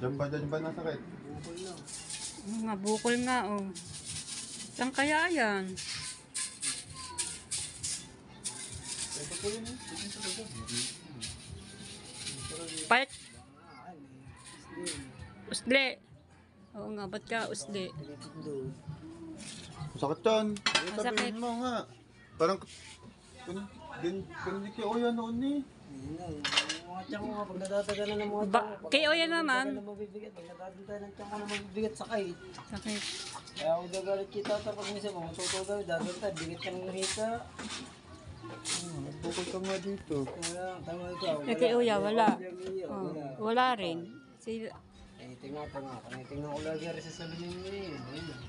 Diyan ba nasakit? Bukol lang. Nga, bukol nga, oh. Saan kaya yan? Ito po yun eh. Ito talaga. Part? Ay, may slim. Usli. Oo nga, ba't ka usli? Pinitindo. Masakit yan. Masakit. Sabihin mo nga. Parang... Ganyan kay Oya noon eh. Yun nga, yung mga tiyan ko nga, pag natatagalan ng mga Ba- tiyan ko, kay Oya naman. pag mabibigat, pag natatantay ng tiyan ko na mabibigat sakay. Sakit. Kaya ako gagalit kita tapos minsan mo, matutugaw, dadalta, bigat ka ng hita. Nagbukol ka nga dito. Kaya, tama ito. Eh, kay Uya, wala. Oh, Oh, wala rin. Si, tingnan ko nga. Tingnan ko lagi rin sa salunin mo yun. Ayun.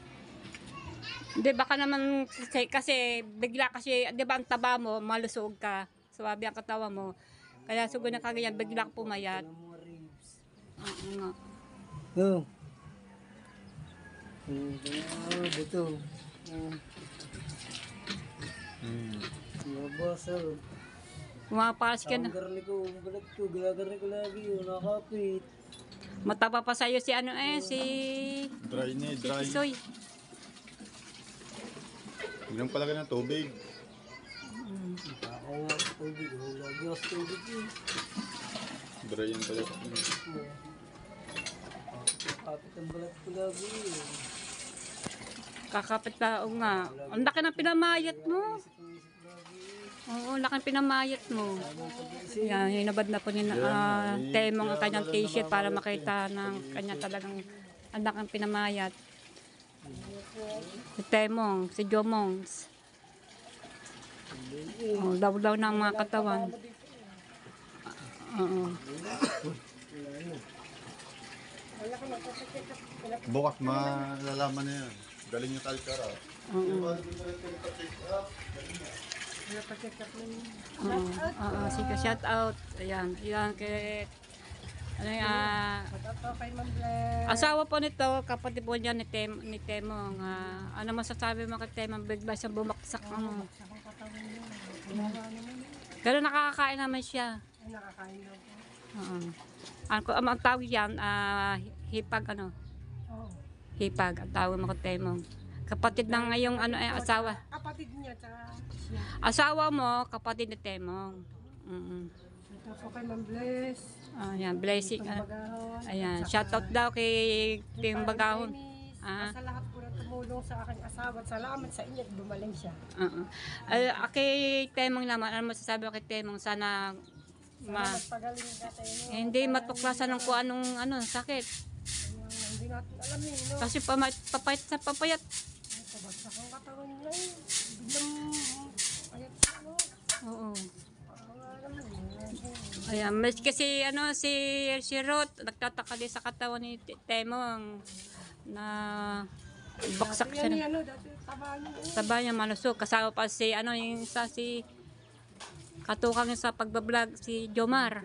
hindi, baka naman kasi bigla kasi, di ba ang taba mo, malusog ka. Swabe ang katawa mo. Kaya siguro na kaganyan, bigla ka pumayat. Tingnan mo mga ribs. Oo nga. Oh. Buto. Mabasal. Pumapalas ka Ang na. garni ko, ang balat ko, ginagarni ko lagi yun, nakapit. Mataba pa sa'yo si ano si Dry na eh, dry. Isoy. Ilang pala ka ng tubig. Ako nga sa tubig, lagi ako sa tubig yun. Dry yan pala. Kapit ang balat ko lagi yun. Kakapit ka, oo nga. Ang laki ng pinamayat mo. Isip lagi. Oo, laki ng pinamayat mo. Yan, hinabad na po ni Temong ang kanyang t-shirt para makita ng kanya talagang ang laki ng pinamayat. Si Temong, si Jomongs. Oh, daw ng mga katawan. Oo. Bukas malalaman na yan. Galing yung talkara. Oo. Oo, sige, shout out. Ayan, ayan kay ano asawa po nito, kapatid po niya ni Temong. Ano masasabi mo kay Temong? Bigla siyang bumaksak. Pero nakakakain naman siya. Nakakain daw po. Oo. Ang tawag yan, hipag ano? Oo. Hipag, ang tawag mo kay Temong. Kapatid ng ngayong asawa. Kapatid niya, tsaka siya. Asawa mo, kapatid ni Temong. Ito po kay Ma'am Bless. Ayan, blessing. Bagahon. Ayan, shoutout daw kay Tim Bagahon. Sa lahat po na tumulong sa aking asawa. At salamat sa inyo at bumaling siya. Kay Temong naman, ano masasabi ko kay Temong? Sana Magpagaling ka tayo. hindi matuklasan ng kung anong sakit. Hindi natin alam yun, no? Kasi papayat sa papayat. Pabagsak ang katawan nila eh. Biglang ayat siya, no? Oo. Alam mo, Ayan, mas kasi si Ruth, nagtataka din sa katawan ni Temong na baksak siya. Dati taba niya. Taba niya malusog. Kasama pa si yung isa si katukang sa pagbablog si Jomar.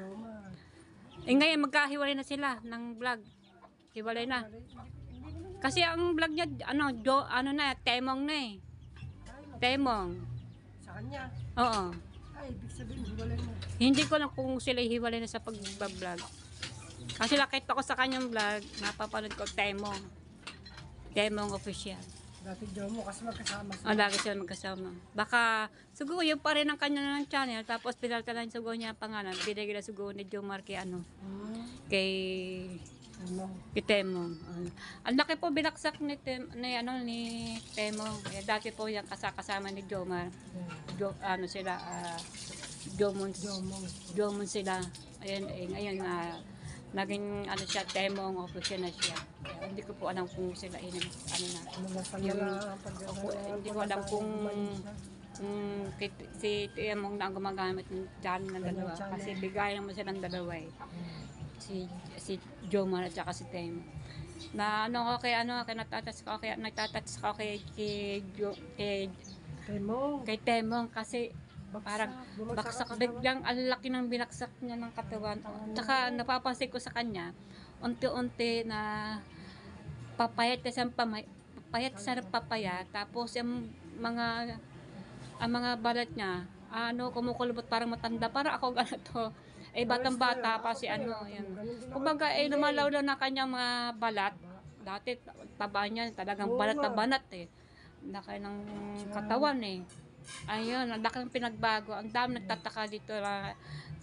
Ngayon magkahiwalay na sila ng vlog. Hiwalay na. Kasi ang vlog niya Temong na eh. Temong. Sa kanya. Oo. Ay, ibig sabihin, hiwalay mo. Hindi ko lang kung sila hiwalay na sa pagbablog. Kasi nakita ko sa kanyang vlog, napapanood ko Temong. Temong official. Dati Jomo kasi magkasama O, lagi sila magkasama. Baka, siguro yun pa rin ang kanya ng channel. Tapos pinalta na yung siguro niya ang pangalan. Binigay na siguro ni Jomar kay kay Temong. Ang laki po binaksak ni Temong. Eh, dati po yung kasama ni Jomar. Jomon sila. Ayun, ngayon naging siya, Temong, official na siya. Hindi ko po alam kung sila hindi ko alam kung si Temong na ang gumagamit ng channel ng dalawa. Kasi bigay naman silang dalawa eh. Si Jomar at saka si Temong. Na kay nagtatats ko kay Temong kasi parang baksak biglang ang laki ng binaksak niya ng katawan. Tsaka napapansin ko sa kanya unti-unti na papayat siya ng papayat, tapos yung mga balat niya kumukulubot parang matanda, para ako ganito Eh, batang-bata pa si ano, yan. Kumbaga, eh, lumalaw na kanyang mga balat. Dati, taba niya, talagang balat na banat eh. Laki ng katawan eh. Ayun, ang laki ng pinagbago. Ang dami nagtataka dito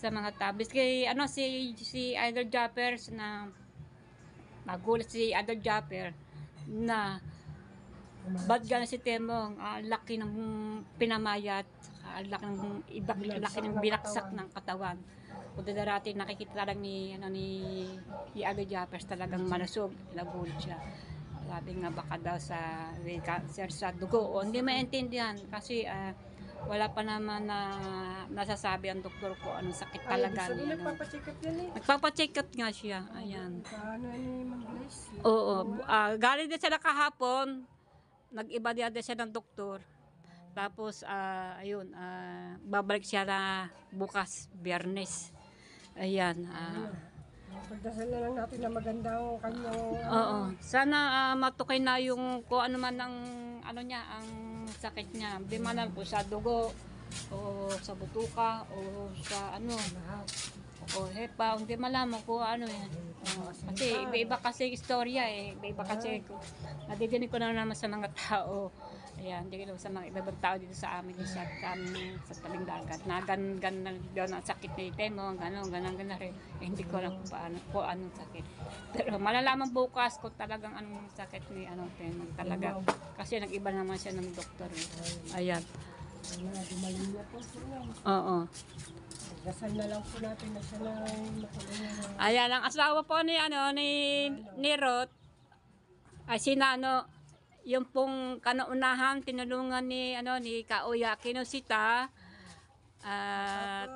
sa mga tabis. Kay, ano, si Idol Jappers na, nagulat si Idol Japper na, ba't gano'n si Temong, laki ng pinamayat, laki ng binaksak ng katawan. Kung dati nakikita lang ni Ado Jappers talagang malusog, nagulat siya. Sabi nga baka daw sa cancer sa dugo, o hindi maintindihan kasi wala pa naman na nasasabi ang doktor ko anong sakit talaga niya. Nagpapacheck up yan eh. Nagpapacheck up nga siya, ayan. Paano ni Mang Grace? Oo, galing din sila kahapon. Nag-iba din siya ng doktor. Tapos, ayun, babalik siya na bukas, Biyernes. Ayan. Pagdasal na lang natin na maganda ang kanyang... Oo. Sana matukay na yung kung ano man ang ano niya, ang sakit niya. Di man lang po sa dugo, o sa butuka, o sa ano, o hepa, hindi malaman kung ano yan. Kasi iba-iba kasi istorya eh. Iba-iba kasi nadidinig ko na naman sa mga tao. Ayan, hindi ko sa mga ibang tao dito sa amin sa tabing dagat. Na gan ang sakit ni Temo, gano'n rin. Eh, hindi ko alam kung anong sakit. Pero malalaman bukas kung talagang anong sakit ni Temo talaga. Kasi nag-iba naman siya ng doktor. Ayan. Dumaling niya po sila. Oo. Dasal na lang po natin na siya na matulungan. Ayan, ang asawa po ni Ruth, ay si Nano, yung pong kanaunahan, tinulungan ni Kauya Kinosita, at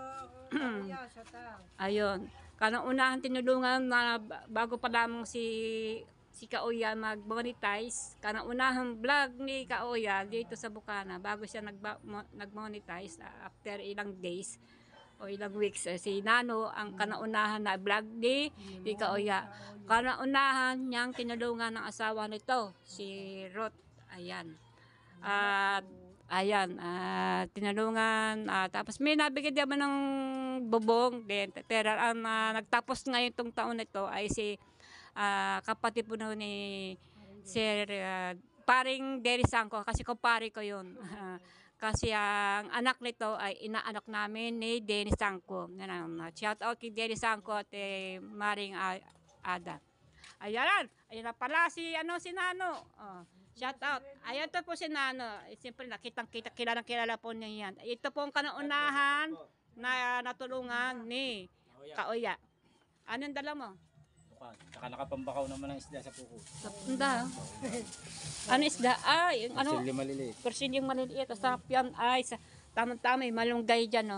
ayun, kanaunahan tinulungan na bago pa lamang si Kauya mag-monetize, kanaunahan vlog ni Kauya dito sa Bukana, bago siya nag-monetize after ilang days, o ilang weeks, si Nano ang kanaunahan na vlog ni Kauya. Kanaunahan niyang tinulungan ng asawa nito, si Ruth. Ayan. At ayan, tinulungan. Tapos may nabigyan naman ng bubong din. Pero ang nagtapos ngayon itong taon nito ay si kapatid po ni Sir paring Derry Sangco, kasi kumpare ko yun. Kasi ang anak nito ay inaanak namin ni Denny Sangco. Shout out kay Denny Sangco at Maring Ada. Ayan na pala si Nano. Shout out. Ayan to po si Nano. Siyempre kilala po niya yan. Ito po ang kanaunahan na natulungan ni Kauya. Anong dala mo? Saka nakapambakaw naman ang isda sa puko. Isda. Ano isda? Yung Silyo maliliit. Kursilyong maliliit. Sarap yan. Tamang-tama, malunggay dyan.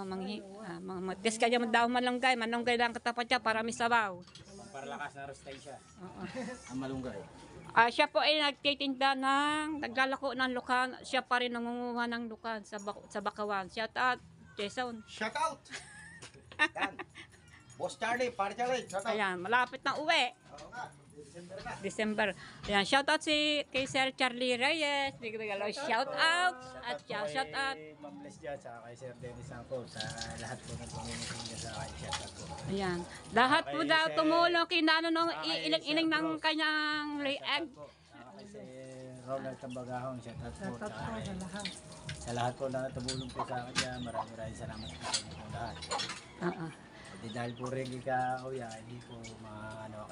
Test ka dyan daw malunggay. Malunggay lang katapat niya para may sabaw. Para lakas na rostay siya. Ang malunggay. Siya po ay nagtitinda naglalako ng lukan. Siya pa rin nangunguha ng lukan sa Bakawan. Shout out, Jason. Shout out! Yan. Boss Charlie, pare Charlie, shout out. Ayan, malapit na uwi. Oo nga, December na. December. Ayan, shout out kay Sir Charlie Reyes. Shout out. At shout out. Ma'am Bless dyan, saka kay Sir Dennis Sangco, sa lahat po ng tumulong niya sa akin. Shout out po. Ayan. Lahat po daw tumulong kay Nano nung iling ng kanyang react. Saka kay Sir Ronald Tambagahon, shout out po. Tatat po sa lahat. Sa lahat po na tumulong po sa akin dyan, maraming salamat po sa inyo po lahat. Dahil po rin Kauya, hindi po kayo.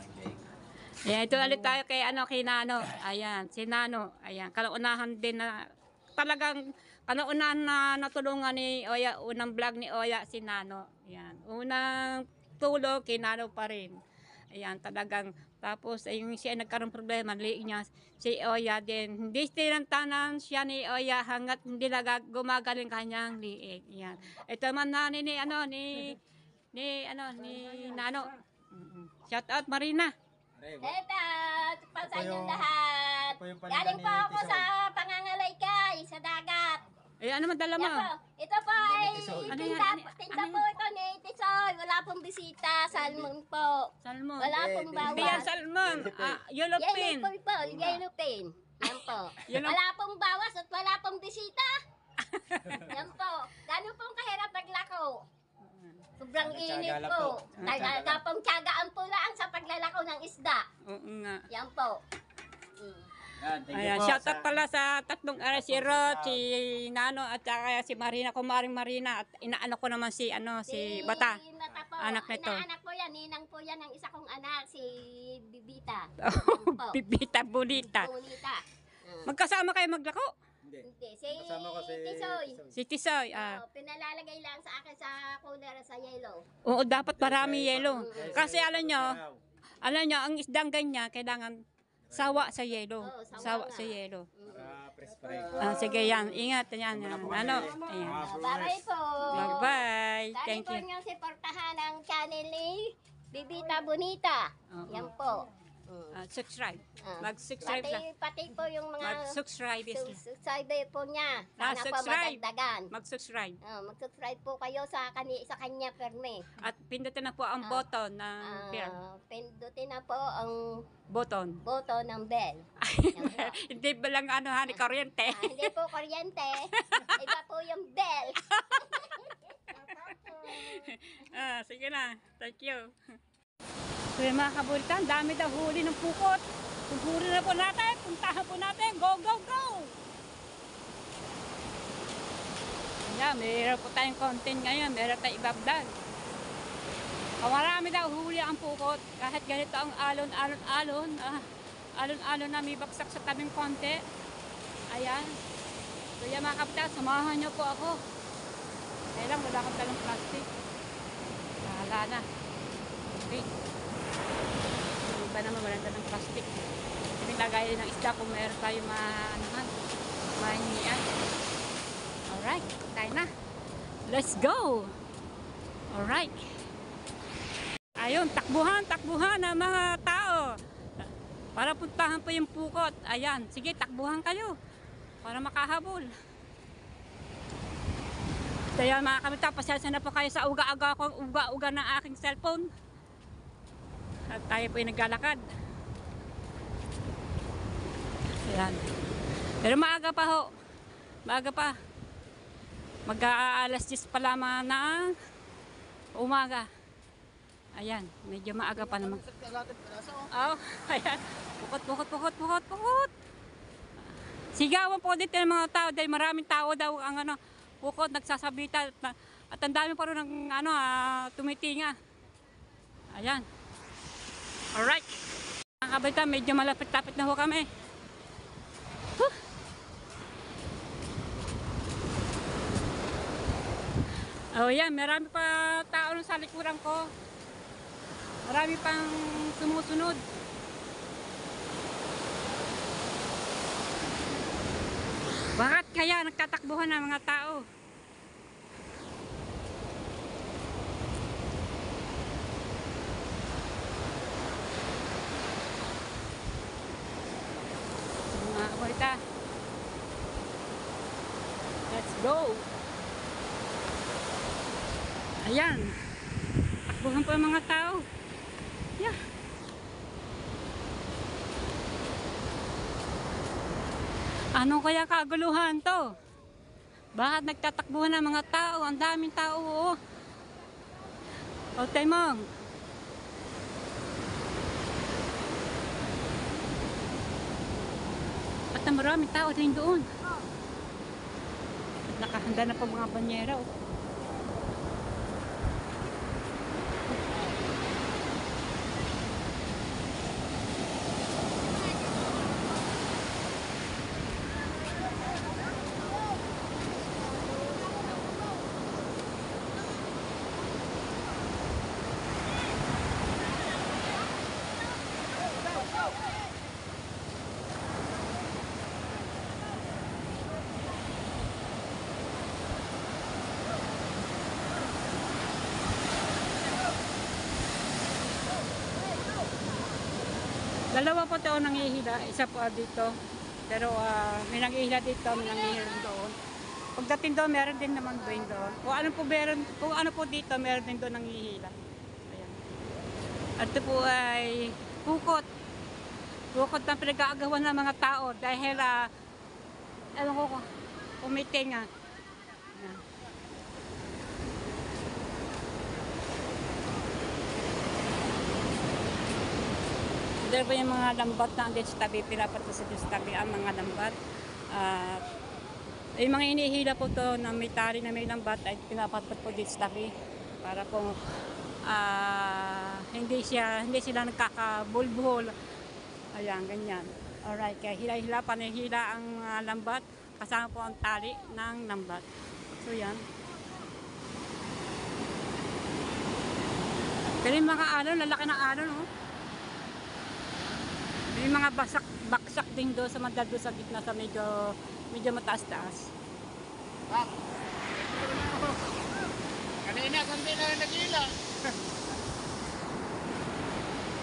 Ayan, ito ulit tayo kay Nano. Ayan, si Nano. Ayan, kalaunahan din na talagang kalaunahan na natulungan ni Oya, unang vlog ni Oya si Nano. Ayan, unang tulong kay Nano pa rin. Ayan, talagang tapos yung siya nagkaroon problema, liig niya si Oya din. Hindi tinantanan siya ni Oya hanggat hindi gumagaling kanyang liig. Ayan. Ito man na ni Nano. Shout out Marina. Eto, pa sa inyong lahat. Galing po ako sa pangangalayka, sa dagat. Ano man dala mo? Ito po ay Ano tinda yan? po ito ni Tisoy. Wala pong bisita, salmon po. Salmon. Wala pong Yan, bawas. salmon. Yellow pin. Yellow po, yellow pin. Yan po. Yun ang- Wala pong bawas at wala pong bisita. Yan po. Gano'n pong kahirap naglako. Sobrang Nag-iinit Tiyaga lang po. po. Tapong tiyagaan po lang sa paglalakaw ng isda. Oo nga. Yan po. Mm. Yan, thank you Ayan, po shoutout sa- pala sa tatlong aras, si Rod, si Nano, at saka si Marina, kumaring Marina, at inaano ko naman si Bata. Nata po. Anak nito. Inaanak po yan. Ninang po yan ng isa kong anak, si Bibita. Yan po. Bibita, Bulita. Bonita. Magkasama kayo maglako? Hindi. Hindi. Si Kasama ko si Tisoy. Si Tisoy, Pinalalagay lang sa akin sa cooler sa yellow. oo, dapat marami yelo. Kasi alam nyo, ang isdang ganyan, kailangan sawa sa yelo. Oo, sawa Sawa nga. sa yelo. Para press fry. Sige yan, ingat yan. Ano, ayan. Bye-bye po. Bye-bye. Dali Thank po you. niyong supportahan ang channel ni Bibita Bonita. Oo. Yan po. Subscribe. Ah. Mag-subscribe lang. Pati po yung mga Mag-subscribe. Yes. subscribe po niya. Ah, Sana po subscribe. madagdagan. Mag-subscribe. Mag-subscribe po kayo sa kanya perme. At pindutin na po ang button ng bell. Pindutin na po ang Button. button ng bell. Yan po. Hindi ba lang ni kuryente? Hindi po kuryente. Iba po yung bell. Sige na. Thank you. Kaya mga kabulitan, dami daw huli ng pukot. Kung huli na po natin, puntahan po natin. Go, go, go! Ayan, mayroon po tayong content ngayon. Mayroon tayong ibabdag. Marami daw huli ang pukot. Kahit ganito ang alon. Alon na may baksak sa tabing konti. Ayan. Kaya mga kabulitan, samahan niyo po ako. Kaya lang, wala akong talang plastic. Bahala na. Okay. Iba naman wala ng plastic. Pinagay ng isda kung meron tayo mahingian. Alright, tayo na. Let's go! Alright. Ayun, takbuhan ng mga tao. Para puntahan po yung pukot. Ayan, sige, takbuhan kayo. Para makahabol. Kaya mga kamita, pasensya na po kayo sa uga-uga ng aking cellphone. At tayo po ay naglalakad. Ayan. Pero maaga pa ho. Maaga pa. Mag-aalas 10 pa lamang na umaga. Ayan. Medyo maaga pa naman. Oh, ayan. Pukot. Sigawan po dito ng mga tao dahil maraming tao daw ang pukot nagsasabitan. At ang dami pa rin ng tumitinga. Ayan. Alright. Mga kabalita, medyo malapit-lapit na ho kami. Huh. Oh yan, marami pa tao sa likuran ko. Marami pang sumusunod. Bakit kaya nagtatakbuhan ng mga tao? Mga kabalita. Let's go! Ayan. Takbuhan po ang mga tao. Yeah. Ano kaya kaguluhan to? Bakit nagtatakbuhan ng mga tao? Ang daming tao, oh. O, Taymong. At ang maraming tao din doon. At nakahanda na pa mga banyera, oh. Dalawa po ito nangihila, isa po dito. Pero may nangihila dito, may nangihila doon. Pagdating doon, meron din naman doon. Kung ano po dito, meron din doon nangihila. Ayan. At ito po ay pukot. Pukot na pinag-aagawan ng mga tao dahil ewan ko, umiting nga. Ayan. Dahil po yung mga lambat na andun sa tabi, pinapatos sa tabi ang mga lambat. At yung mga inihila po to na may tari na may lambat ay pinapatot po dito sa tabi para po hindi sila nagkakabulbul. Ayan, ganyan. Alright, kaya hila-hila, panihila ang lambat, kasama po ang tali ng lambat. So yan. Pero yung mga alon, lalaki ng alon, oh. May mga baksak din doon sa mandado sa gitna sa medyo mataas-taas. Kanina, kundi na nagila.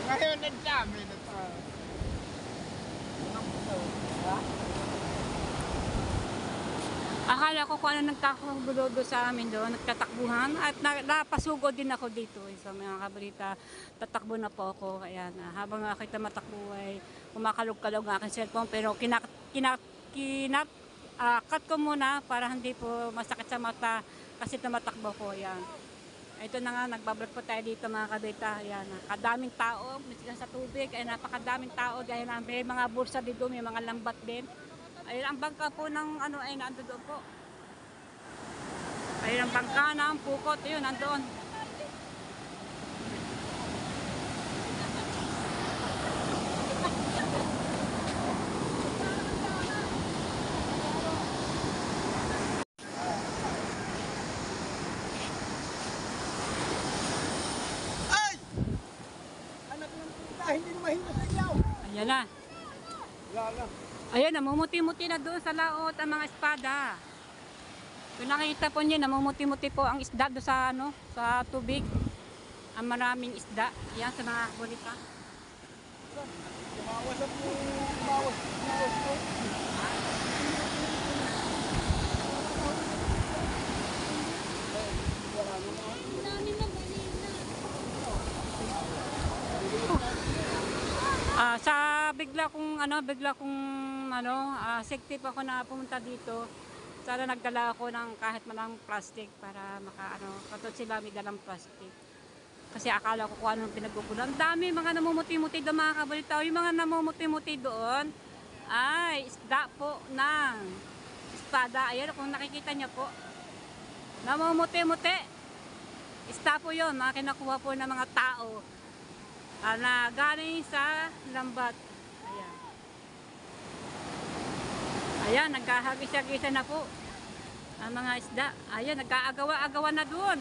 Ngayon, nagdami na pa. Akala ko kung ano nagkakagulo sa amin doon, nagtatakbuhan at napasugod din ako dito. So mga kabalita, tatakbo na po ako. Kaya habang kita matakbo ay kumakalog-kalog ang aking cellphone pero cut ko muna para hindi po masakit sa mata kasi tumatakbo ko. Yan. Ito na nga, nagbablog po tayo dito mga kabalita. Yan. Kadaming tao, misigan sa tubig, ay napakadaming tao. Dahil may mga bursa dito, may mga lambat din. Ayun ang bangka po ng ano ay nandoon po. Ayun ang bangka ng Pukot, ayun nandoon. Ay! Anak ng puta, hindi na mahina sa ilaw. Ayan na. Wala na. Ayun, namumuti-muti na doon sa laot ang mga espada. Kung nakikita po niyo, namumuti-muti po ang isda doon sa, sa tubig. Ang maraming isda. Yan sa mga bonita. Tumawas at tumawas po. Sa bigla kong sective ako na pumunta dito. Sana nagdala ako ng kahit malang plastic para katulad sila may dalang plastic. Kasi akala ko kung anong pinagkukulan. Ang dami mga namumuti-muti doon mga kabalita. Yung mga namumuti-muti doon ay isda po ng espada. Ayan kung nakikita niyo po. Namumuti-muti. Isda po yun. Mga kinakuha po ng mga tao. Na galing sa lambat. Ayan. Ayan, nagkahagis-hagisa na po ang mga isda. Ayan, nagkaagawa-agawa na doon.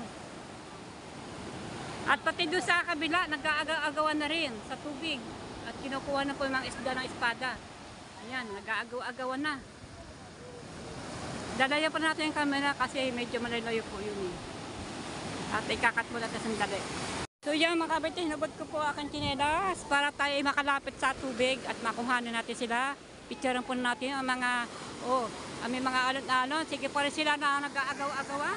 At pati doon sa kabila, nagkaagawa na rin sa tubig. At kinukuha na po yung mga isda ng espada. Ayan, nagkaagawa na. Dalayan pa natin yung camera kasi medyo malayo po yun eh. At ikakat mo natin sandali. So yan mga kabete, hinabot ko po aking tsinelas para tayo makalapit sa tubig at makuhanan natin sila. Picturean po natin ang mga, ang may mga alon-alon. Sige pa rin sila na nag-aagaw-agawa.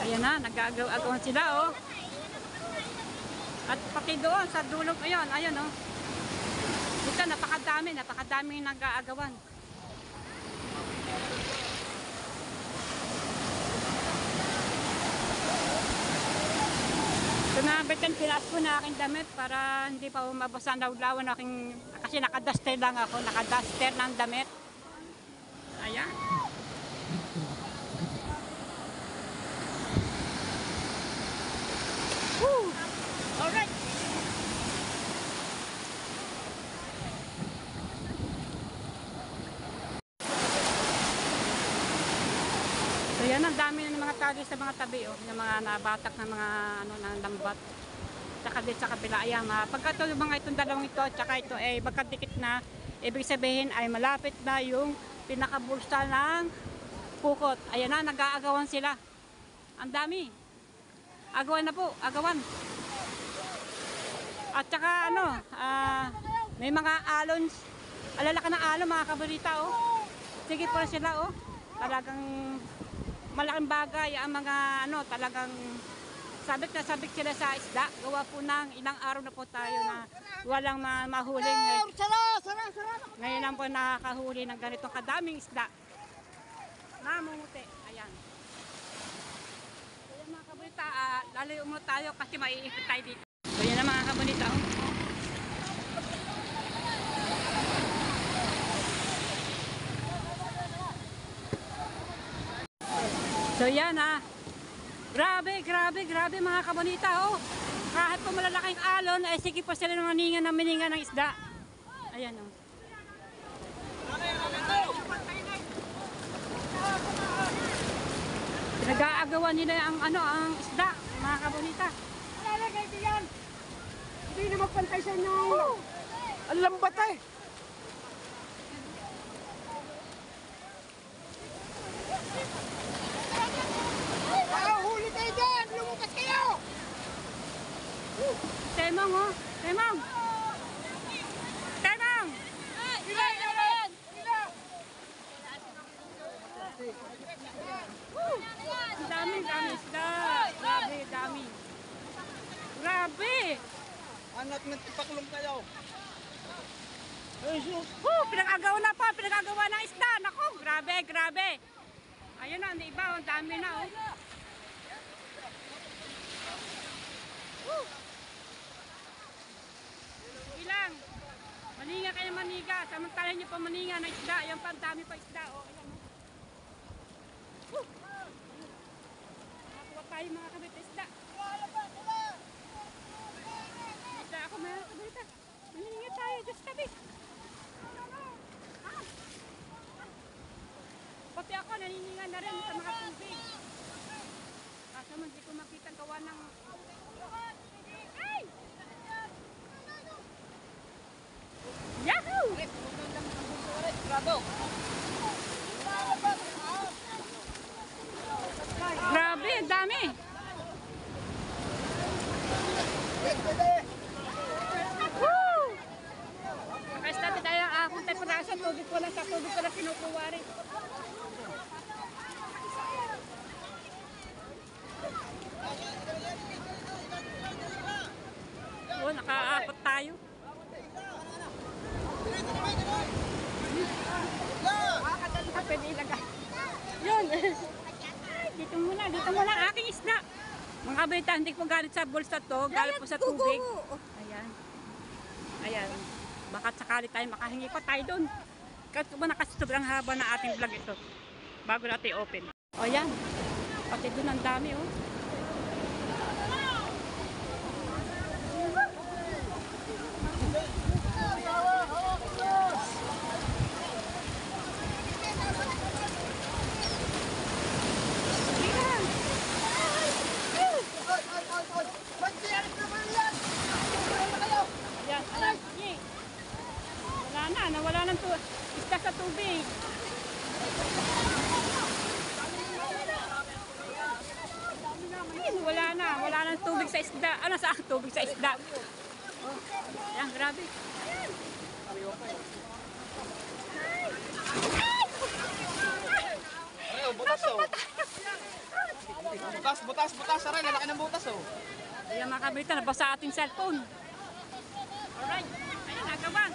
Ayan na, nag-aagaw-agawan sila At pati doon sa dulong, ayan Dito napakadami nag-aagawan. So nabitan, tinaas ko na aking damit para hindi pa mabasa ang lawlawan kasi nakaduster lang ako, nakaduster ng damit. Ayan. Woo! Alright. So yan, ang dami ng mga tali sa mga tabi, ng mga nabatak ng mga ng lambat. Tsaka dito sa kabila, ayan, pagka ito, mga itong dalawang ito, tsaka ito ay magkadikit na, ibig sabihin ay malapit na yung pinakabulsa ng Pukot. Ayan na, nag-aagawan sila. Ang dami. Agawan na po, agawan. At tsaka may mga alons, alalaki ng alon mga kabalita, Sige po sila, Talagang malaking bagay ang mga talagang sabik na sabik sila sa isda. Gawa po ng ilang araw na po tayo na walang mahuling. Ngayon lang po nakakahuli ng ganitong kadaming isda. Namumuti. Ayan. Ayan mga kabalita. kabunita, lalayo muna tayo kasi maiipit tayo dito. So yan ang mga kabunita. Oh. So yan grabe mga kabunita. Oh. Kahit po malalaking alon, ay sige po sila ng maninga ng isda. Ayan oh. Pinag-aagawan nila ang isda, mga kabunita. Lalagay diyan. Hindi na magpantay sa inyo. Ang lambat eh. Huli kayo dyan! Lumukas kayo! Temong oh, Temong! Temong! Ang dami isda. Grabe, dami. Grabe! Anak na tipaklong kayo. Pinag-agawa na po, pinag-agawa ng isda. Naku, grabe. Ayun na, ang iba, ang dami na oh. Ilang. Maninga kayo maniga. Samantalan nyo pa maninga ng isda. Ayan pa, ang dami pa isda oh. Ayan oh. Nakakuha tayo mga kabit isda. Isda ako mga kabit. Maninga tayo, Diyos kabit. Pati ako nanininga na rin sa mga tubig. Kaso man di ko makita ang gawa ng... Ay! Yahoo! Grabe, ang dami! Woo! Nakastati tayo kung tayo parasa, tubig ko lang sa tubig ko lang kinukuha rin. Oh, nakaapat tayo. Pwede ilagay. Yun. Dito muna ang aking isda. Mga kabita, hindi ko galit sa bulsa to. Galit po sa tubig. Ayan. Baka sakali tayo makahingi pa tayo doon. Kasi sobrang haba na ating vlog ito. Bago natin open. O yan. Pati doon ang dami oh. Nawala ng isda sa tubig. Wala ng tubig sa isda. Ano sa tubig sa isda? Oh, yan, grabe. Ay, butas oh. Butas, aray, lalaki ng butas oh. Ayan mga kabita, nabasa ating cellphone. Alright, ayan, nagabang.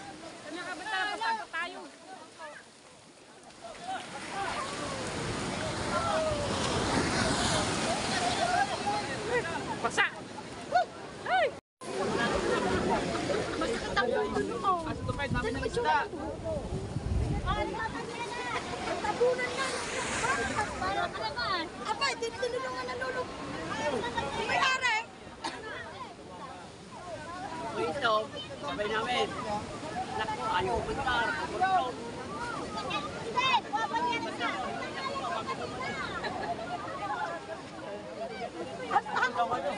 Mga kabita, nabasa tayo. Basa! Ay! Ito pa, dami ng isda. Tabunan yan. Para ka naman. Abay, tinulungan na lulog. May are. Ito, sabay namin. Naku, ayaw puntar. Hindi, wabang yan ka. Ay, bitawag na.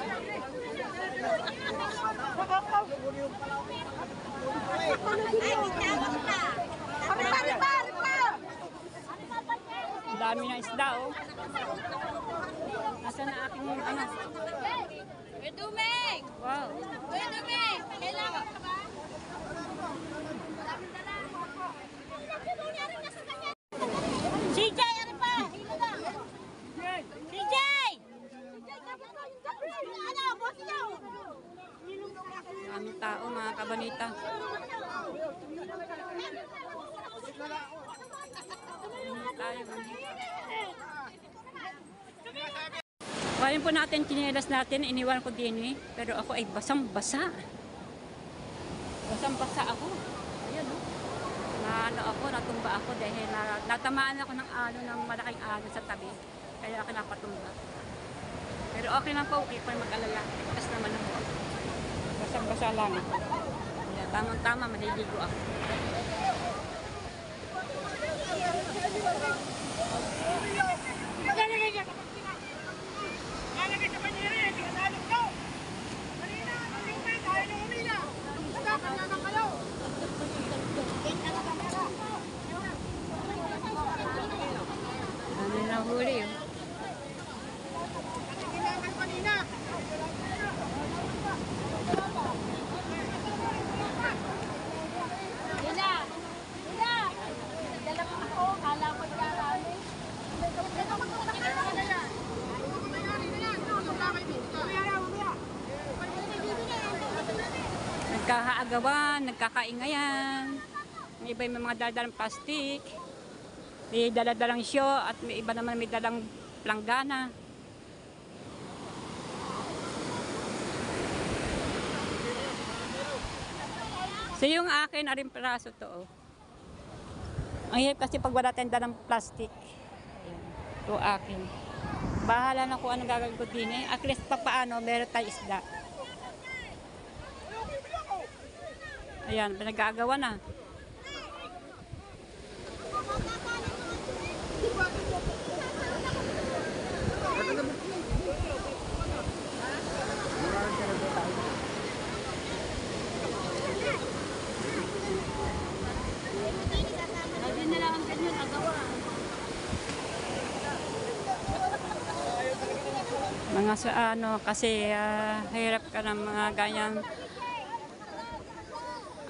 Ripa. Ang dami ng isda, oh. Nasaan na aking, ano? Dumeng! Wow. Dumeng! Kailangan ka ba? CJ, ano pa? CJ! Ano, boss niyo? Daming tao, mga kabanita. Tayo. Ayun po natin, chinelas natin, iniwan ko din eh. Pero ako ay basang-basa. Basang-basa ako. Ayan o. Natumba ako dahil natamaan ako ng malaking alon sa tabi. Kaya ako napatumba. Pero okay lang po, okay pa mag-alala. Ikas naman ako. Basang-basa lang ako. Kaya tamang-tama, maliligo ako. Ano na huli yun? Dala ko ako, kala ko karami. Nagkakaagawan, nagkakaingayan. May iba yung mga dadalang plastic. May daladalang show at may iba naman may dalang planggana. So yung akin, aring peraso to. Oh. Ang hirap kasi pag wala tayong dalang plastic. Ayan. Ito akin. Bahala na kung anong gagawin ko din eh. At least pa paano, meron tayo isda. Ayan, pinag-aagawa na. Lagi na lang ang ganyan, agawa. Mga sa ano, kasi hirap ka ng mga ganyan.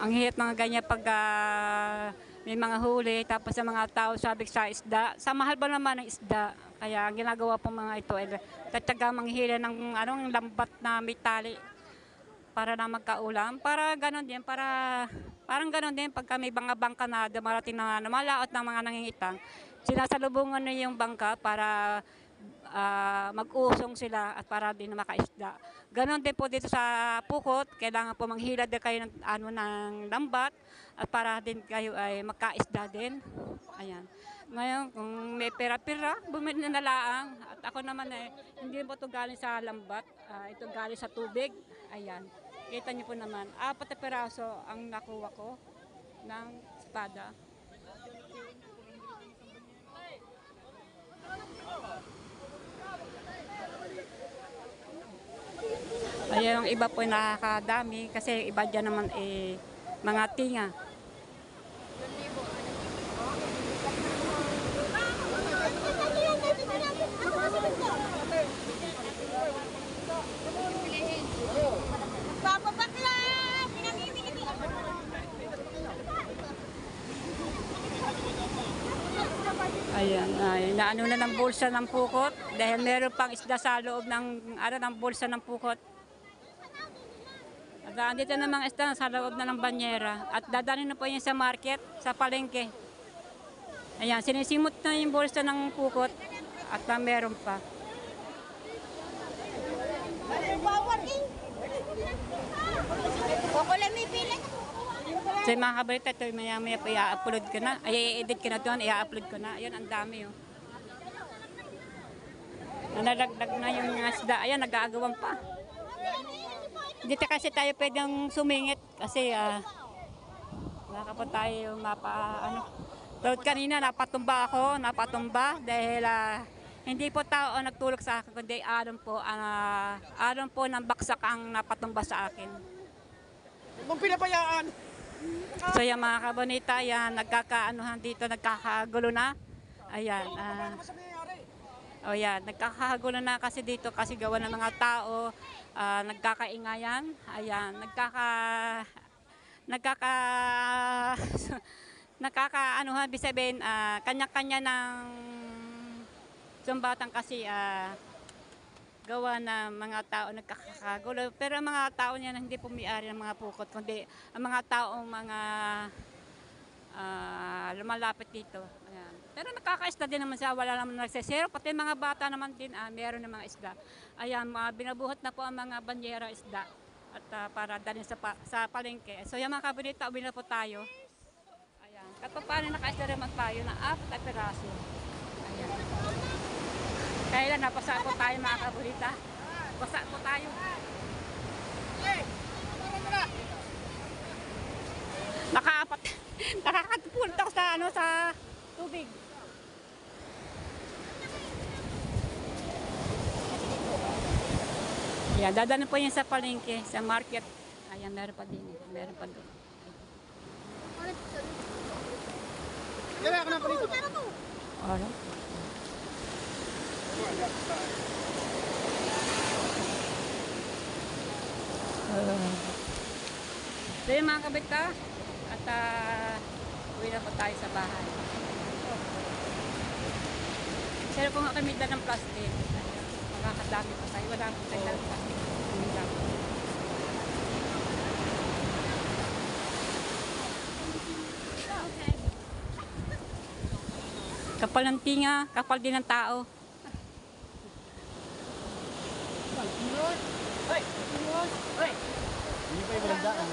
Ang hirap mga ganyan pag may mga huli, tapos sa mga tao sabik sa isda. Sa mahal ba naman ng isda? Kaya ang ginagawa po mga ito ay tatyaga manghila ng lambat na may tali para na magkaulam. Para ganon din, parang ganon din pagka may mga bangka na dumarating na malaot ng mga nangingitang. Sinasalubungan na yung bangka para mag-usong sila at para din na makaisda. Ganon din po dito sa Pukot, kailangan po manghila din kayo ng lambat at para din kayo ay makaisda din. Ayan. Ngayon, kung may pera-pera, bumili na laang. At ako naman hindi po ito galing sa lambat, ito galing sa tubig. Ayan. Kita niyo po naman, 4 na peraso ang nakuha ko ng espada. Ayan, yung iba po nakakadami kasi iba dyan naman mga tinga. Papa bakla! Pinamimigit nila. Ayan, naano na ng bulsa ng Pukot dahil meron pang isda sa loob ng bulsa ng Pukot. At andito na mga isda sa loob na ng banyera at dadalhin na po yun sa market, sa palengke. Ayan, sinisimot na yung bulsa ng Pukot at meron pa. Kukulay may pili. So yung mga kabalita, ito maya po i-upload ko na. Ay, i-edit ko na doon, i-upload ko na. Ayan, ang dami oh. Nalalagdag na yung isda. Ayan, nag-aagawan pa. Dito kasi tayo pwedeng sumingit kasi baka po tayo Pero kanina napatumba dahil hindi po tao ang nagtulog sa akin kundi alon po ng baksak ang napatumba sa akin. Kung pinabayaan. So yung mga kabonita, yan, nagkakaanuhan dito, nagkakagulo na. Ayan. Yan, nagkakagulo na kasi dito kasi gawa ng mga tao, nagkakaingayan. Ayan, nakakaanuhan, bisabihin, kanya-kanya ng sumbatan kasi gawa na mga tao nagkakagulo. Pero ang mga tao niya hindi po may-ari ng mga Pukot, kundi ang mga taong lumalapit dito. Ayan. Pero nakakaisda din naman siya, wala naman nagsesero. Pati mga bata naman din, meron ng mga isda. Ayan, binabuhat na po ang mga banyera isda. At para dalhin sa palengke. So yung mga kabinita, uwi na po tayo. Ayan, katapano nakaisda naman tayo na 4 na piraso. Ayan. Kailan napasa po tayo mga kabinita. Basa po tayo. Nakakatulog ako sa tubig. Ayan, dadaan po yan sa palengke, sa market. Ayan, meron pa din. Meron pa doon. Kaya ako na po dito. Alright. So yun mga kabita, at uwi na po tayo sa bahay. Pero kung kami dala ng plastic, makakadami pa tayo. Wala po tayo dala ng plastic. Kapal ng tinga, kapal din ng tao. Hindi pa yung magandaan.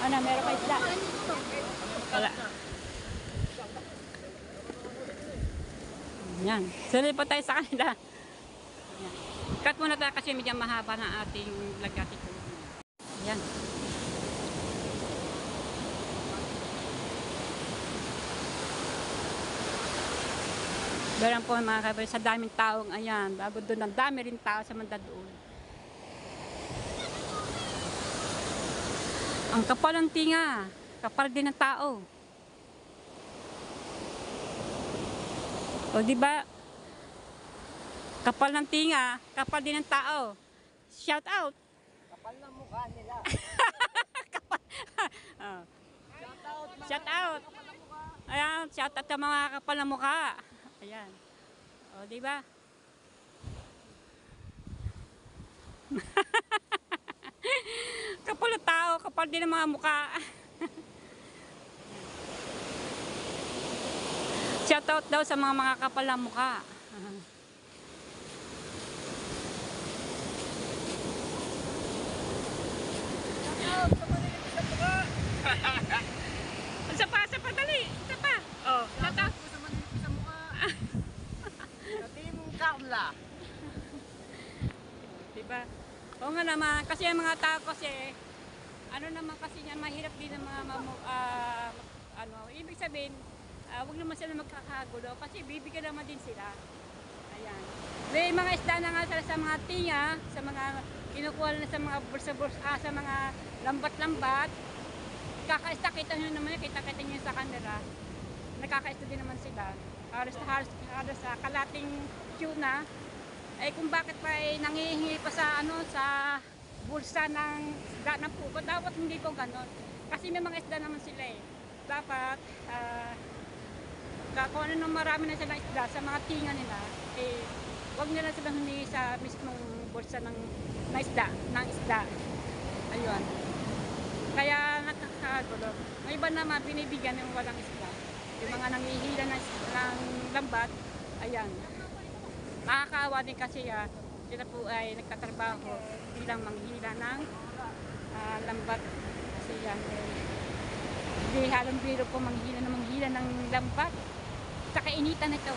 Ano, meron kayo isda? Wala. Yan. Sunod po tayo sa kanila. Yan. Cut muna tayo kasi medyo mahaba ng ating lagati. Yan. Meron po mga kabay sa daming taong ayan. Bago doon, ang dami rin tao sa manda doon. Ang kapal ng tinga, kapal din ng tao. O di ba? Kapal ng tinga, kapal din ng tao. Shout out. Kapal na mukha nila. Kapal. Oh. Shout out. Ayan, shout out sa mga kapal ng mukha. Ayan. O, di ba? Kapal na tao, kapal din ang mga mukha. Shoutout daw sa mga kapal na mukha. Isa pa, dali. Isa pa. Oh, shoutout. Carla. Diba? Oo nga naman, kasi ang mga tao kasi, ano naman kasi yan, mahirap din ang mga ibig sabihin, huwag naman sila magkakagulo kasi bibigyan naman din sila. Ayan. May mga isda na nga sila sa mga tinga, sa mga kinukuha na sa mga bursa-bursa, sa mga lambat-lambat. Kakaista, kita nyo naman, kita-kita nyo sa kanila. Nakakaista din naman sila. Halos sa kalating tuna. Eh kung bakit pa nangihingi pa sa sa bulsa ng isda ng puko, dapat hindi po ganon. Kasi may mga isda naman sila eh. Dapat kung ano nung marami na silang isda sa mga tinga nila, eh wag nila silang humingi sa mismong bulsa ng isda. Ayun. Kaya nakakagulo. May iba naman binibigyan ng walang isda. Yung mga nangihila ng lambat, ayan. Nakakaawa din kasi sila po ay nagtatrabaho bilang manghila ng lambat. Kasi yan, hindi halong biro po manghila ng lambat. Sa kainitan ito.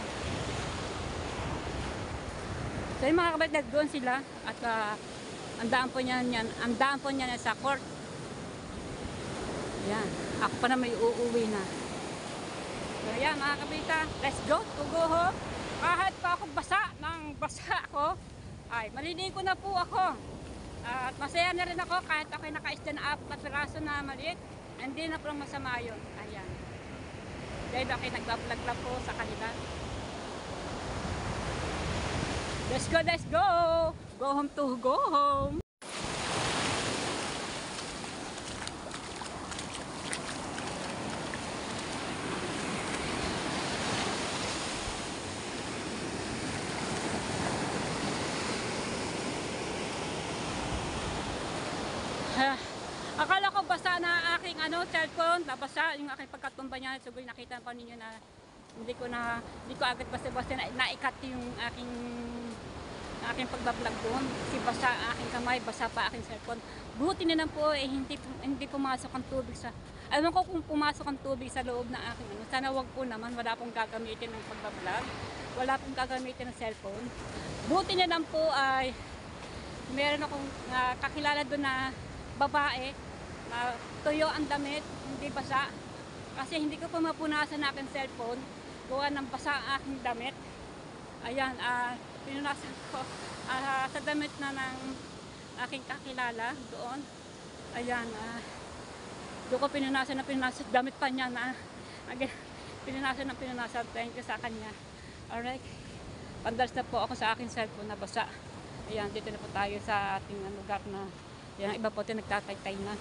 So yung mga kabalik, doon sila at ang daan po niya sa court. Yan, ako pa na may uuwi na. So yan mga kabita, let's go home. Kahit pa ako basa ako, ay maliligo na po ako. At masaya na rin ako kahit ako'y nakaisda na 4 na piraso na maliit. Hindi na po masama yun. Ayan. Dahil ako'y nagbablog po sa kanila. Let's go! Go home to go home! Akala ko basa na aking cellphone, nabasa yung aking pagkatumba niya. So nakita pa ninyo na hindi ko agad basta-basta na naikat yung aking pagbablog doon. Kasi basa ang aking kamay, basa pa aking cellphone. Buti na lang po hindi pumasok ang tubig sa alam ko kung pumasok ang tubig sa loob ng aking sana wag po naman, wala pong gagamitin ng pagbablog. Wala pong gagamitin ng cellphone. Buti na lang po ay meron akong kakilala doon na babae na tuyo ang damit, hindi basa. Kasi hindi ko po mapunasan ang aking cellphone. Gawa ng basa ang aking damit. Ayan, pinunasan ko sa damit na ng aking kakilala doon. Ayan, doon ko pinunasan damit pa niya na pinunasan. Thank you sa kanya. Alright, pandalas na po ako sa aking cellphone na basa. Ayan, dito na po tayo sa ating lugar na yan, iba po ito nagtatay-tay na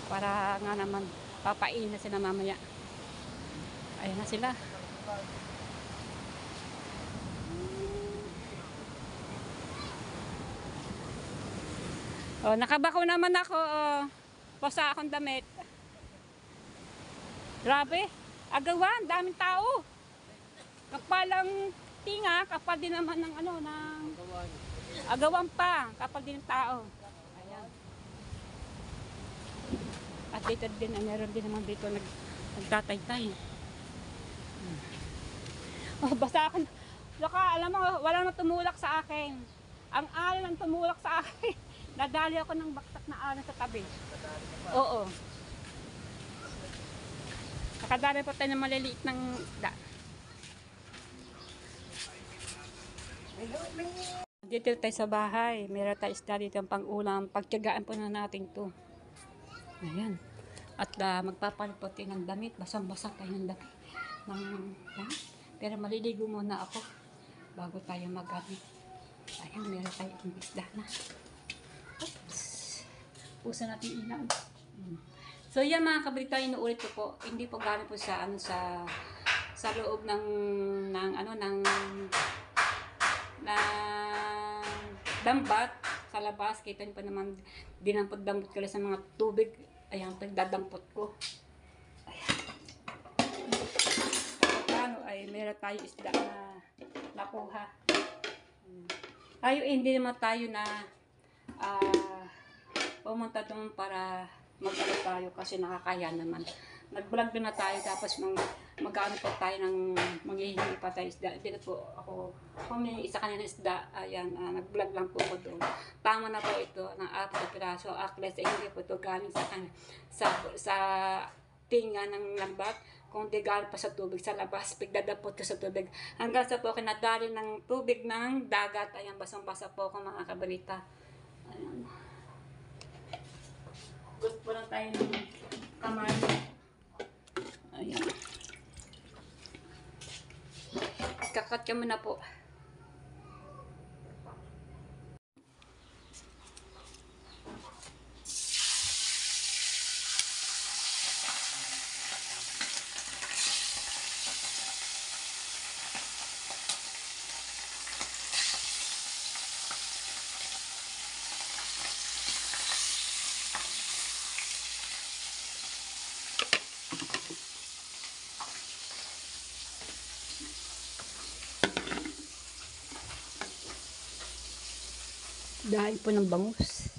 para nga naman papain na sila mamaya. Ayan na sila. Oh, nakabako naman ako. Oh. Basa akong damit. Grabe. Agawan, daming tao. Kapalang tinga, kapal din naman ng ng agawan pa, kapal din ng tao. Ayan. At dito din, meron din naman dito nagtatay-tay. Oh, basa ako. Saka, alam mo, wala nang tumulak sa akin. Ang alon ang tumulak sa akin. Nadali ako ng baksak na alon sa tabi. Oo. Nakadali pa tayo ng maliliit ng isda. Dito tayo sa bahay. Meron tayo isda dito ang pang-ulam. Pagtiyagaan po na natin to. Ayan. At magpapalit po tayo ng damit. Basang-basa tayo ng damit. Pero maliligo muna ako bago tayo mag-gamit. Ayan, meron tayo itong isda na. Oops. Pusa natin ilaw. So yan mga kabrita, inuulit ko po. Hindi po galing po sa sa loob ng dambat sa labas. Kita niyo pa naman dinampot-dampot ko sa mga tubig. Ayan, pagdadampot ko. Ayan. Ay meron tayo isda na nakuha. Hindi naman tayo na pumunta doon para mag-ano tayo kasi nakakaya naman. Nag-vlog na tayo tapos mag-ano po tayo ng manghihingi pa tayo isda. Dito po ako may isa kanina isda. Ayan, nag-vlog lang po ako doon. Tama na po ito ng 4 na piraso. Akles, hindi po ito galing sa tinga ng lambat. Kung di galing pa sa tubig sa labas, pigdadapot ko sa tubig. Hanggang sa po kinadali ng tubig ng dagat. Ayan, basang-basa po ako mga kabalita. Ayan. Good po lang tayo ng kamay. Ayan. Kakat ka muna po. Dahil po ng bangus.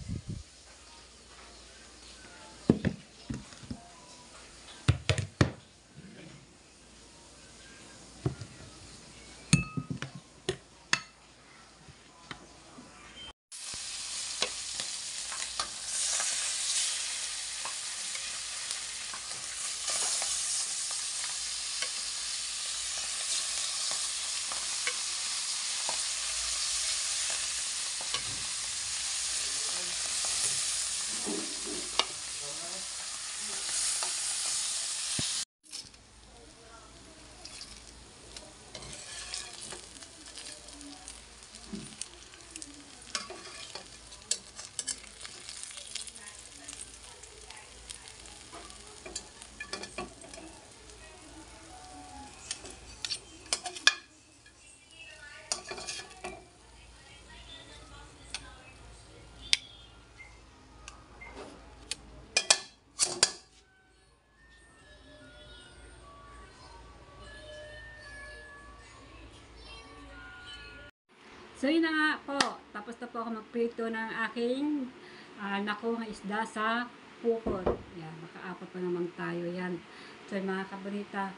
So yun na nga po, tapos na po ako magprito ng aking nakuha isda sa pukot. Yan, makaapat pa naman tayo yan. So mga kabalita,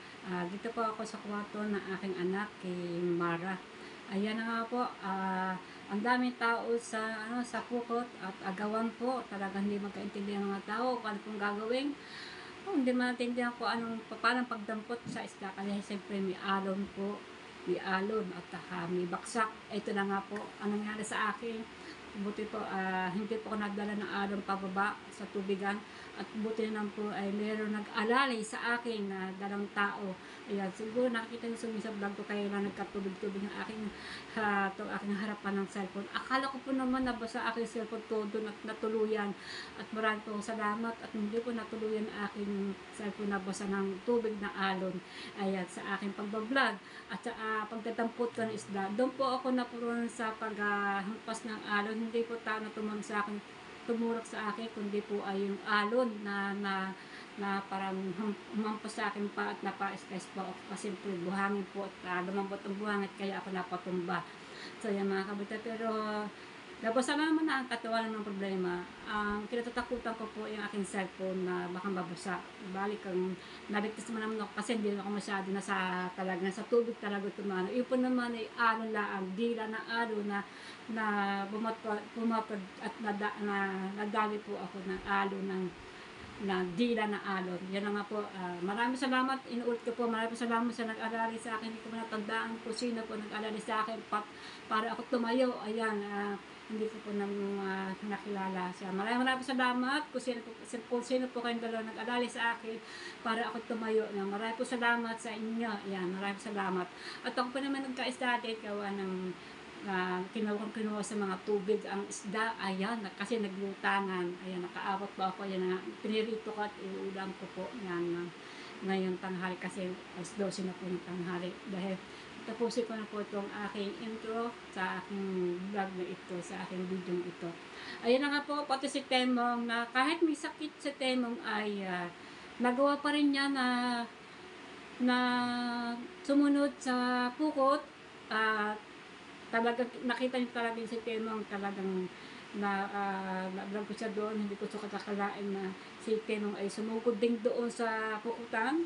dito po ako sa kwarto ng aking anak, kay Mara. Ayan na nga po, ang daming tao sa pukot at agawan po, talagang hindi magkaintindihan ng mga tao kung ano pong gagawin. Hindi maintindihan ko paano pagdampot sa isda kasi siyempre may alon po, may alon at may baksak. Ito na nga po ang nangyari sa akin. Buti po hindi po ako nagdala ng alon pababa sa tubigan at buti naman po ay meron nag-alalay sa akin na dalang tao. Ayan, siguro nakikita niyo sa vlog ko kaya na nagkatubig-tubig ng aking harapan ng cellphone. Akala ko po naman nabasa aking cellphone todo at natuluyan at marami po salamat at hindi po natuluyan ang aking cellphone nabasa ng tubig na alon. Ayan, sa aking pagbablog at sa pagtatampot ko ng isda. Doon po ako napuruan sa paghampas ng alon. Hindi po tao na tumurok sa akin, kundi po ay yung alon na parang humampas sa akin pa at napa-stress po ako kasi po buhangin po at lumambot ang buhangin kaya ako napatumba. So yan mga kabita, pero labas naman na ang katawan ng problema. Ang kinatatakutan ko po yung aking cellphone na baka mabasa. Balik ang naligtas naman naman ako kasi hindi ako masyado sa tubig talaga tumano. Yun po naman ay alon lang, dila na alon na bumapad at nadali po ako ng alon na dila na alon. Yan na nga po. Maraming salamat. Inuulit ko po. Maraming salamat sa nag-alali sa akin. Hindi ko matandaan kung sino po nag-alali sa akin para ako tumayo. Ayan. Hindi ko po nakilala siya. Maraming salamat kung sino po kayong dalawa nag-alali sa akin para ako tumayo. Maraming po salamat sa inyo. Ayan. Maraming salamat. At ako po naman nagka-study gawa ng kinuha sa mga tubig ang isda, ayan, kasi naglutangan, ayan, nakaabot pa ako, ayan, pinirito ko at iulam ko po, yan, ngayon tanghali kasi alas 12 na po ng tanghali, dahil tapusin ko na po itong aking intro sa aking vlog na ito, sa aking video ito. Ayan na nga po, pati si Temong, na kahit may sakit si Temong ay nagawa pa rin niya na sumunod sa pukot, talagang nakita niyo talaga si Temong talagang na-vlog ko siya doon, hindi ko siya kakalain na si Temong ay sumugod din doon sa pukutan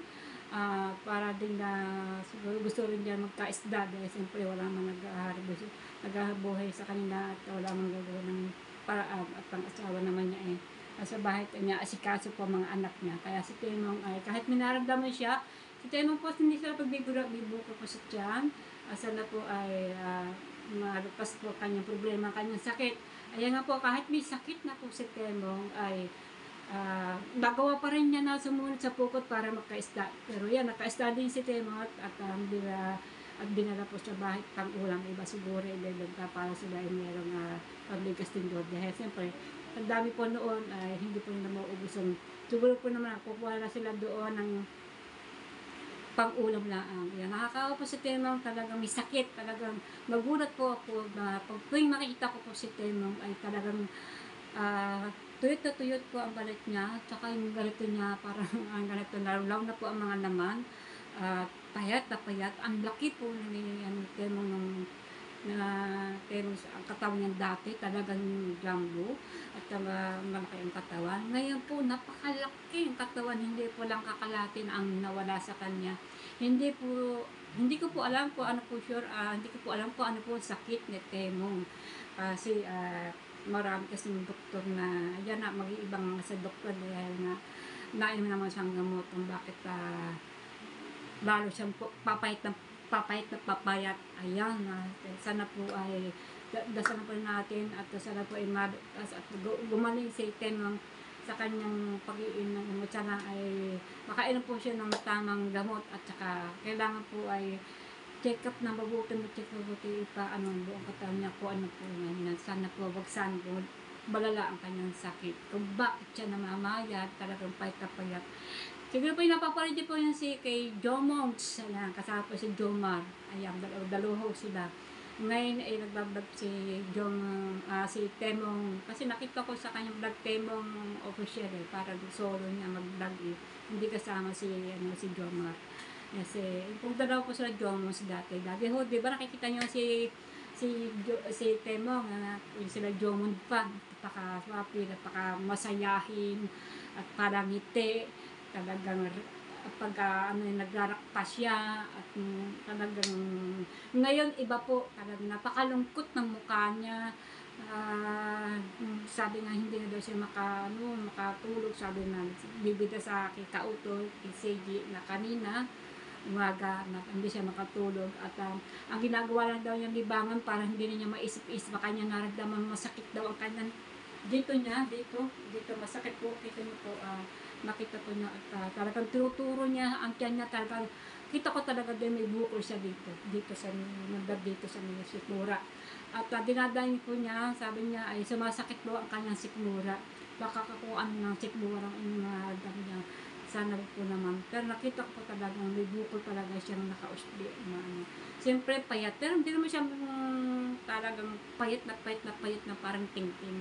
para din na siguro gusto rin niya magka-isda dahil siyempre wala man naghahabuhay sa kanila at wala man gagawa ng paraan at ang asawa naman niya sa bahay niya asikaso po mga anak niya, kaya si Temong ay kahit minaramdaman siya, si Temong po hindi sila bibuko po sa tiyan, sana po ay malupas po kanyang problema, kanyang sakit. Ayan nga po, kahit may sakit na po si Temong ay nagawa pa rin niya na sumunod sa pukot para magkaisda. Pero yan, nakaisda din si Temong at dinala po sa bahay pang ulam. Iba siguro ibebenta para sila ay mayroong pagligas din doon. Dahil siyempre, ang dami po noon ay hindi po nila mauubusan. Siguro po naman, kukuha na sila doon ng pang-ulam lang. Yan, nakakawa po si Temong, talagang may sakit, talagang magulat po ako na pag tuwing makikita ko po si Temong ay talagang tuyot na tuyot po ang galit niya, tsaka yung galito niya parang ang ganito lalaw na po ang mga laman, payat na payat, ang laki po ni Temong Temong ang katawan niya dati, talagang jumbo at malaki ang katawan. Ngayon po, napakalaki ang katawan, hindi po lang kakalatin ang nawala sa kanya. Hindi ko po alam kung ano po hindi ko po alam kung ano po sakit ni Temong. Kasi marami kasing doktor na, yan na, mag-iibang sa doktor dahil na nainom naman siyang gamot kung bakit lalo siyang papayat na papayat. Ayan, sana po ay dasalan po natin at sana po ay at gumaling si Temong sa kanyang pag-iinom, sana ay makainom po siya ng tamang gamot at saka kailangan po ay check up na mabuti ang buong katawan niya po ano po ngayon. Sana po wag sana po balala ang kanyang sakit. Kung bakit siya namamayat, talagang payat. Siguro po yung napapanood niyo po yung kay Jomong. Ayan, kasama po si Jomar. Ayan, daluho sila. Ngayon ay nagbablog si Temong. Kasi nakita ko sa kanyang vlog Temong official para solo niya mag-vlog Hindi kasama si Jomar. Kasi, kung dalawa po sila Jomong dati. Dati ho, di ba nakikita niyo si si Temong, yung sila Jomon pa, napaka-swabe, napaka-masayahin, at parang ngiti, talagang pagka nagrarakpa siya, at talagang ngayon iba po, talagang napakalungkot ng mukha niya. Sabi nga hindi na daw siya makatulog, sabi na bibida sa akin kautol, Seiji, na kanina umaga na hindi siya makatulog, at ang ginagawa lang daw niyang libangan para hindi na niya maisip-isip ang kanyang naramdaman, masakit daw ang kanyang dito masakit po, kita niyo po, nakita po niya, at talagang tinuturo niya ang tiyan niya, talagang kita ko talaga din may bukol siya dito sa mga sikmura, at dinadayin po niya, sabi niya ay sumasakit po ang kanyang sikmura, baka kakuhaan ng sikmura ang dami niya. Sana po naman. Pero nakita ko talagang may bukol talaga siyang nakausli. Siyempre payat. Pero hindi naman siya talagang payat na parang ting-ting.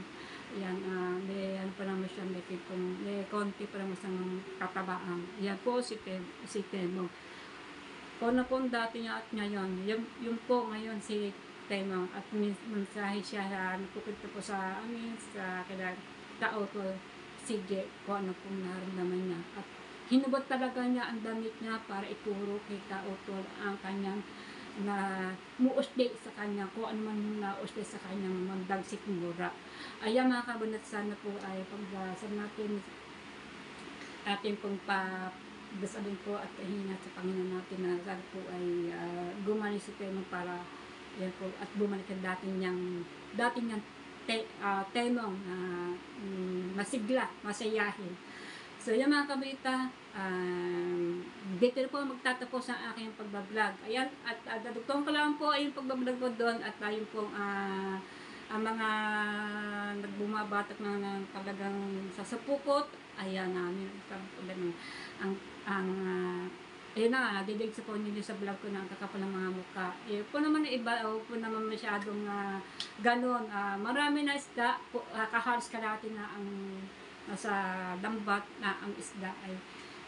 Yan, may ano pa naman siya, may konti pa naman siyang katabaan. Yan po si Temong. Kung na po dati niya at ngayon, yung po ngayon si Temong, at mensahe siya, nagpupunta po sa amin, sa tao ko, sige, kung ano pong naramdaman niya. At hinubot talaga niya ang damit niya para ituro kay Kautol ang kanyang na muusli sa kanya, kung ano man yung nausli sa kanyang magdagsik mura. Ayan mga kabunat, sana po ay pagdasal natin ating pong dasalin po at hinat sa Panginoon natin na sana po ay gumani si Temong para yan po, at bumalik ang dating niyang Temong na masigla, masayahin. So yan mga kabita, dito na po magtatapos ang aking pagbablog. Ayan, at dadugtong ko lang po ay yung pagbablog po doon, at yung pong ang mga nagbumabatak na talagang sasapukot. Ayan namin ayun na, nadidig sa po ninyo sa vlog ko na ang kakapal ng mga mukha. Po naman iba, po naman masyadong ganon. Marami na isda, kahalos kalahati na ang sa lambat na ang isda, ay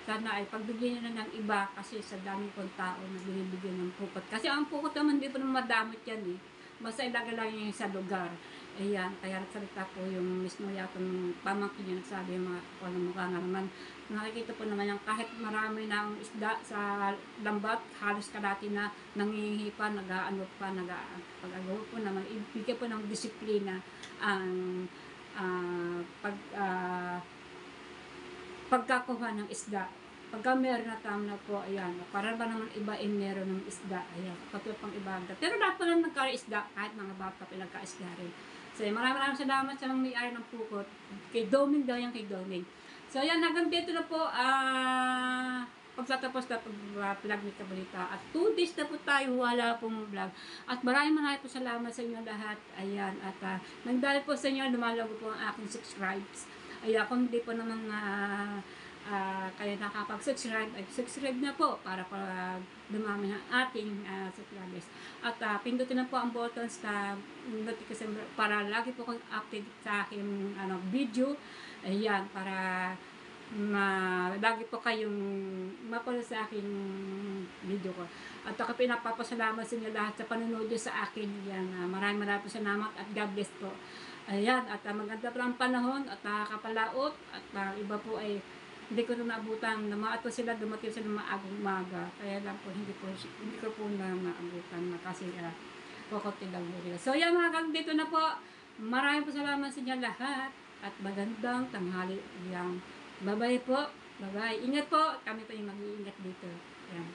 sana ay pagbigyan nyo na ng iba, kasi sa dami pong tao na binibigyan ng pukot. Kasi ang pukot naman, hindi po naman madamot yan Basta ilaga lang yung sa lugar. Ayan, kaya nagsalita po yung mismo yatong pamangkin niya, nagsabi yung mga kapal ng mukha nga naman. Nakikita po naman yung kahit marami na ang isda sa lambat, halos kalati na nangihipan, pag-agawa po naman, ibigay po ng disiplina ang pagkakuha ng isda. Pagka meron na tama na po, ayan, para ba naman iba meron ng isda, ayan, patuloy pang ibaga. Pero dapat pa lang nagka-isda, kahit mga bata pinagka-isda rin. So, maraming salamat sa mga may-ari ng pukot. Kay Doming daw yan, kay Doming. So, ayan, hanggang dito na po, pagtatapos na pag-vlog ni Kabalita. At 2 days na po tayo, wala pong vlog. At maraming po salamat sa inyo lahat. Ayan, at nagdahil po sa inyo, lumalago po ang aking subscribes. Ayan, kung hindi po naman kayo nakapag-subscribe, ay subscribe na po para dumami ng ating subscribers. At pindutin na po ang buttons na notification para lagi po kong update sa aking video. Ayan, para lagi po kayong mapanood sa aking video ko. At ako pinapapasalamat sa inyo lahat sa panonood nyo sa akin. Yan, maraming po salamat at God bless po. Ayan, at maganda po ang panahon at nakakapalaot, at iba po ay hindi ko na naabutan. Dumating sila maagang umaga. Kaya lang po, hindi ko po na naabutan na kasi kukunti lang po. So yan mga kag, dito na po. Maraming po salamat sa inyo lahat at magandang tanghali. Yan. Bye-bye po. Bye-bye. Ingat po. Kami po yung mag-iingat dito. Yan.